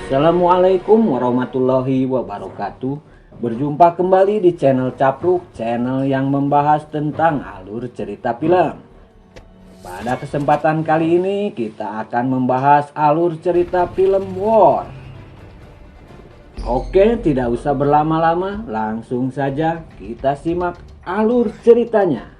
Assalamualaikum warahmatullahi wabarakatuh. Berjumpa kembali di channel Capruk, channel yang membahas tentang alur cerita film. Pada kesempatan kali ini kita akan membahas alur cerita film War. Oke, tidak usah berlama-lama, langsung saja kita simak alur ceritanya.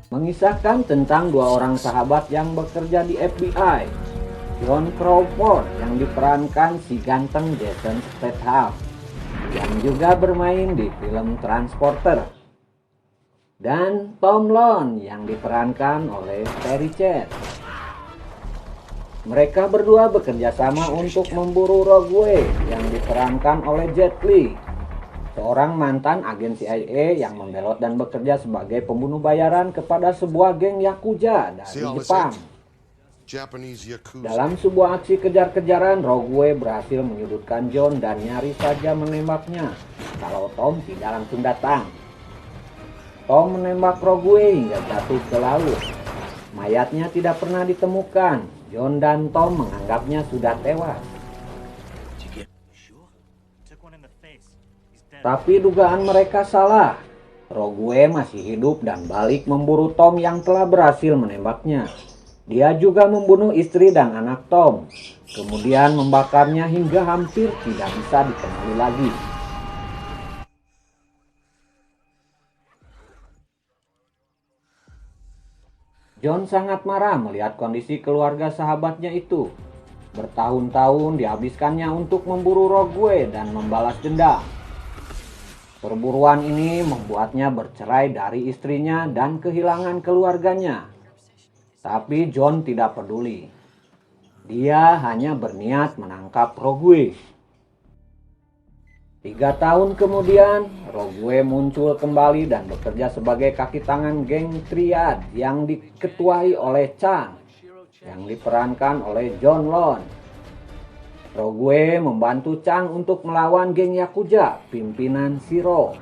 Mengisahkan tentang dua orang sahabat yang bekerja di FBI. John Crawford yang diperankan si ganteng Jason Statham, yang juga bermain di film Transporter, dan Tom Lone yang diperankan oleh Terry Chat. Mereka berdua bekerja sama untuk memburu Rogue yang diperankan oleh Jet Li, seorang mantan agen CIA yang membelot dan bekerja sebagai pembunuh bayaran kepada sebuah geng Yakuza dari Jepang. Dalam sebuah aksi kejar-kejaran, Rogue berhasil menyudutkan John dan nyaris saja menembaknya kalau Tom tidak langsung datang. Tom menembak Rogue hingga jatuh ke laut. Mayatnya tidak pernah ditemukan. John dan Tom menganggapnya sudah tewas. Tapi dugaan mereka salah. Rogue masih hidup dan balik memburu Tom yang telah berhasil menembaknya. Dia juga membunuh istri dan anak Tom, kemudian membakarnya hingga hampir tidak bisa dikenali lagi. John sangat marah melihat kondisi keluarga sahabatnya itu. Bertahun-tahun dihabiskannya untuk memburu Rogue dan membalas dendam. Perburuan ini membuatnya bercerai dari istrinya dan kehilangan keluarganya. Tapi John tidak peduli. Dia hanya berniat menangkap Rogue. 3 tahun kemudian, Rogue muncul kembali dan bekerja sebagai kaki tangan geng Triad yang diketuai oleh Chang, yang diperankan oleh John Lone. Rogue membantu Chang untuk melawan geng Yakuza pimpinan Shiro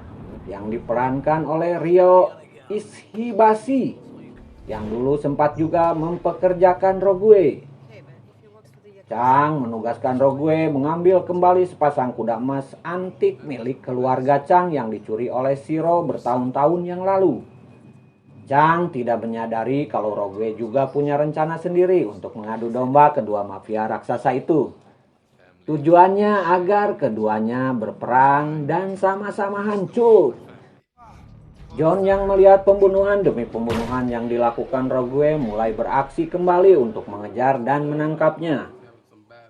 yang diperankan oleh Ryo Ishibashi yang dulu sempat juga mempekerjakan Rogue. Chang menugaskan Rogue mengambil kembali sepasang kuda emas antik milik keluarga Chang yang dicuri oleh Shiro bertahun-tahun yang lalu. Chang tidak menyadari kalau Rogue juga punya rencana sendiri untuk mengadu domba kedua mafia raksasa itu. Tujuannya agar keduanya berperang dan sama-sama hancur. John yang melihat pembunuhan demi pembunuhan yang dilakukan Rogue mulai beraksi kembali untuk mengejar dan menangkapnya.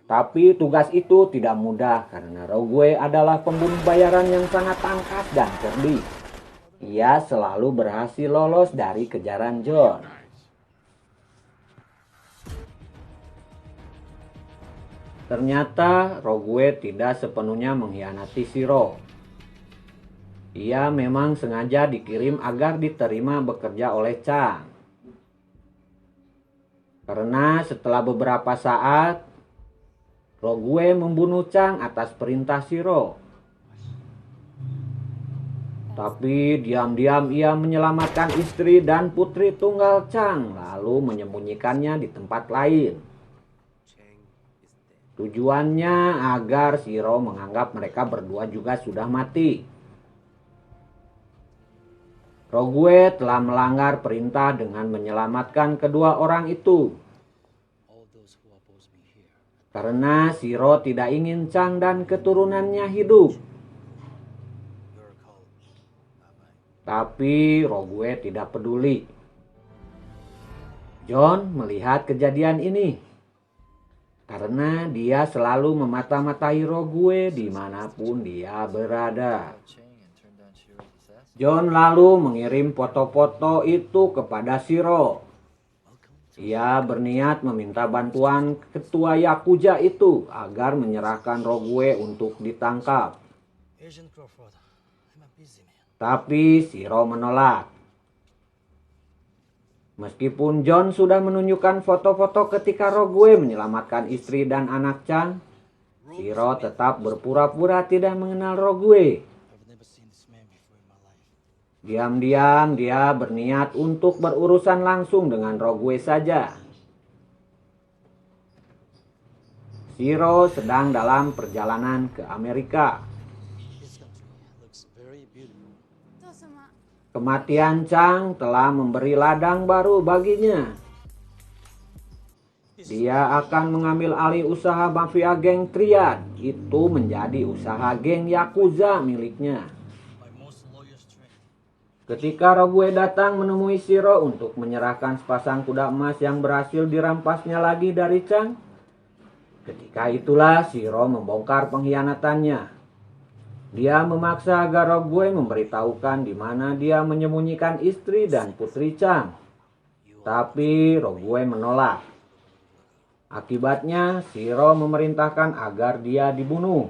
Tapi tugas itu tidak mudah karena Rogue adalah pembunuh bayaran yang sangat tangkas dan cerdik. Ia selalu berhasil lolos dari kejaran John. Ternyata Rogue tidak sepenuhnya mengkhianati Shiro. Ia memang sengaja dikirim agar diterima bekerja oleh Chang. Karena setelah beberapa saat, Rogue membunuh Chang atas perintah Shiro. Tapi diam-diam ia menyelamatkan istri dan putri tunggal Chang, lalu menyembunyikannya di tempat lain. Tujuannya agar Shiro menganggap mereka berdua juga sudah mati. Rogue telah melanggar perintah dengan menyelamatkan kedua orang itu. Karena Shiro tidak ingin Chang dan keturunannya hidup. Tapi Rogue tidak peduli. John melihat kejadian ini. Karena dia selalu memata-matai Rogue dimanapun dia berada. John lalu mengirim foto-foto itu kepada Shiro. Ia berniat meminta bantuan ketua Yakuza itu agar menyerahkan Rogue untuk ditangkap. Tapi Shiro menolak. Meskipun John sudah menunjukkan foto-foto ketika Rogue menyelamatkan istri dan anak Chang, Shiro tetap berpura-pura tidak mengenal Rogue. Diam-diam dia berniat untuk berurusan langsung dengan Rogue saja. Shiro sedang dalam perjalanan ke Amerika. Kematian Chang telah memberi ladang baru baginya. Dia akan mengambil alih usaha mafia geng Triad. Itu menjadi usaha geng Yakuza miliknya. Ketika Rogue datang menemui Shiro untuk menyerahkan sepasang kuda emas yang berhasil dirampasnya lagi dari Chang, ketika itulah Shiro membongkar pengkhianatannya. Dia memaksa agar Rogue memberitahukan di mana dia menyembunyikan istri dan putri Chang. Tapi Rogue menolak. Akibatnya Shiro memerintahkan agar dia dibunuh.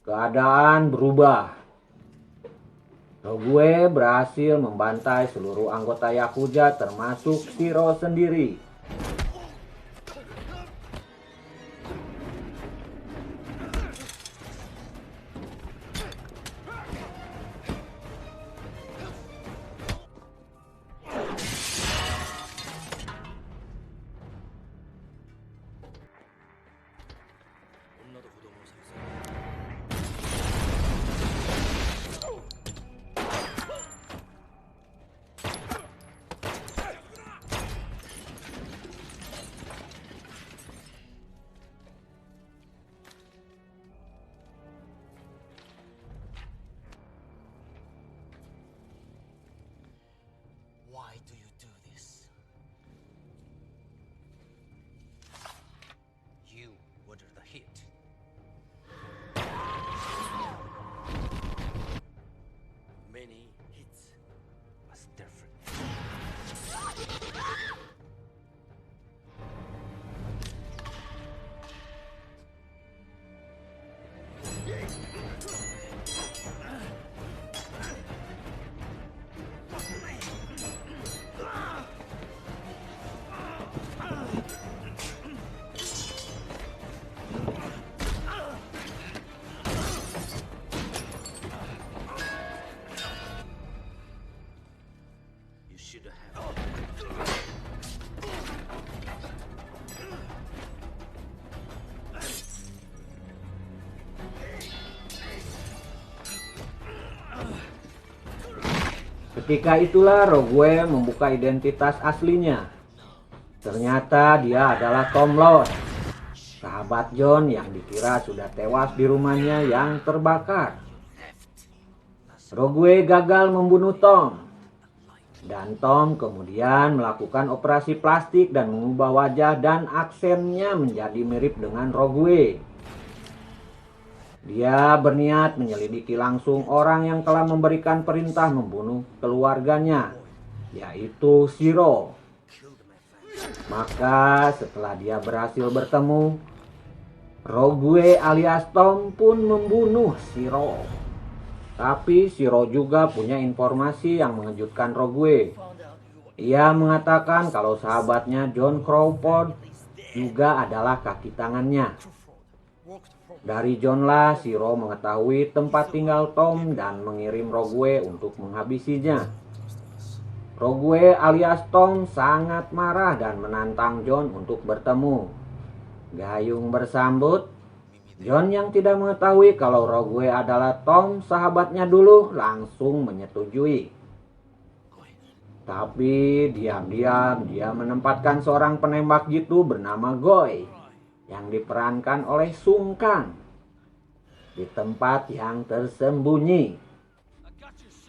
Keadaan berubah. Rogue berhasil membantai seluruh anggota Yakuza termasuk Shiro sendiri. Why do you do this? You ordered the hit. Many hits was different. You should have. Ketika itulah Rogue membuka identitas aslinya. Ternyata dia adalah Tom Lord, sahabat John yang dikira sudah tewas di rumahnya yang terbakar. Rogue gagal membunuh Tom, dan Tom kemudian melakukan operasi plastik dan mengubah wajah dan aksennya menjadi mirip dengan Rogue. Dia berniat menyelidiki langsung orang yang telah memberikan perintah membunuh keluarganya, yaitu Shiro. Maka setelah dia berhasil bertemu, Rogue alias Tom pun membunuh Shiro. Tapi Shiro juga punya informasi yang mengejutkan Rogue. Ia mengatakan kalau sahabatnya John Crawford juga adalah kaki tangannya. Dari John lah Shiro mengetahui tempat tinggal Tom dan mengirim Rogue untuk menghabisinya. Rogue alias Tom sangat marah dan menantang John untuk bertemu. Gayung bersambut, John yang tidak mengetahui kalau Rogue adalah Tom sahabatnya dulu langsung menyetujui. Tapi diam-diam dia menempatkan seorang penembak jitu bernama Goy yang diperankan oleh Sung Kang di tempat yang tersembunyi.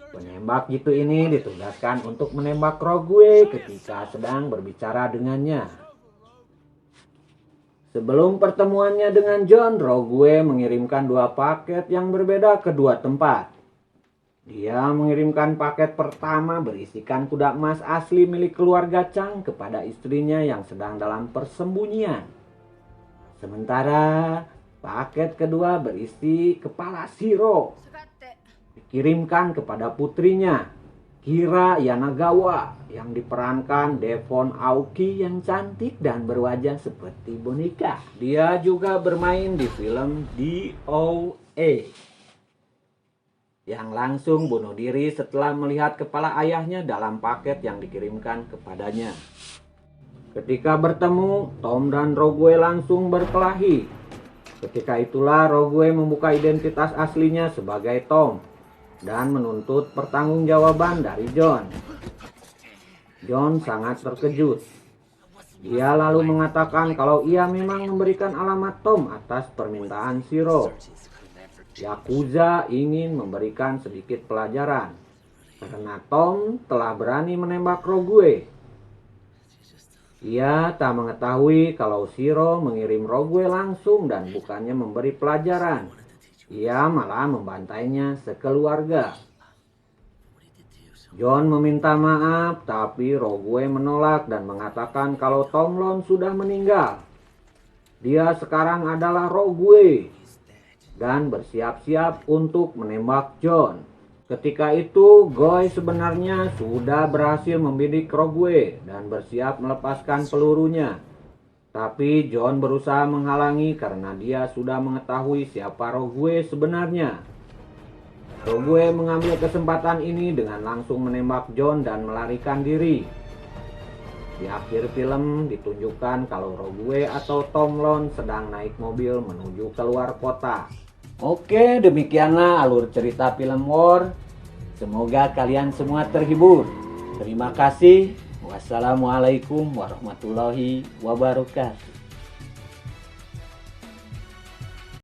Penembak jitu ini ditugaskan untuk menembak Rogue ketika sedang berbicara dengannya. Sebelum pertemuannya dengan John, Rogue mengirimkan 2 paket yang berbeda ke 2 tempat. Dia mengirimkan paket pertama berisikan kuda emas asli milik keluarga Chang kepada istrinya yang sedang dalam persembunyian. Sementara paket kedua berisi kepala Shiro dikirimkan kepada putrinya, Kira Yanagawa, yang diperankan Devon Aoki yang cantik dan berwajah seperti boneka. Dia juga bermain di film DOA. yang langsung bunuh diri setelah melihat kepala ayahnya dalam paket yang dikirimkan kepadanya. Ketika bertemu, Tom dan Rogue langsung berkelahi. Ketika itulah Rogue membuka identitas aslinya sebagai Tom dan menuntut pertanggungjawaban dari John. John sangat terkejut. Dia lalu mengatakan kalau ia memang memberikan alamat Tom atas permintaan Shiro. Yakuza ingin memberikan sedikit pelajaran karena Tom telah berani menembak Rogue. Ia tak mengetahui kalau Shiro mengirim Rogue langsung dan bukannya memberi pelajaran. Ia malah membantainya sekeluarga. John meminta maaf, tapi Rogue menolak dan mengatakan kalau Tom Lon sudah meninggal. Dia sekarang adalah Rogue dan bersiap-siap untuk menembak John. Ketika itu, Goy sebenarnya sudah berhasil membidik Rogue dan bersiap melepaskan pelurunya. Tapi John berusaha menghalangi karena dia sudah mengetahui siapa Rogue sebenarnya. Rogue mengambil kesempatan ini dengan langsung menembak John dan melarikan diri. Di akhir film ditunjukkan kalau Rogue atau Tom Lon sedang naik mobil menuju keluar kota. Oke, demikianlah alur cerita film War. Semoga kalian semua terhibur. Terima kasih. Wassalamualaikum warahmatullahi wabarakatuh.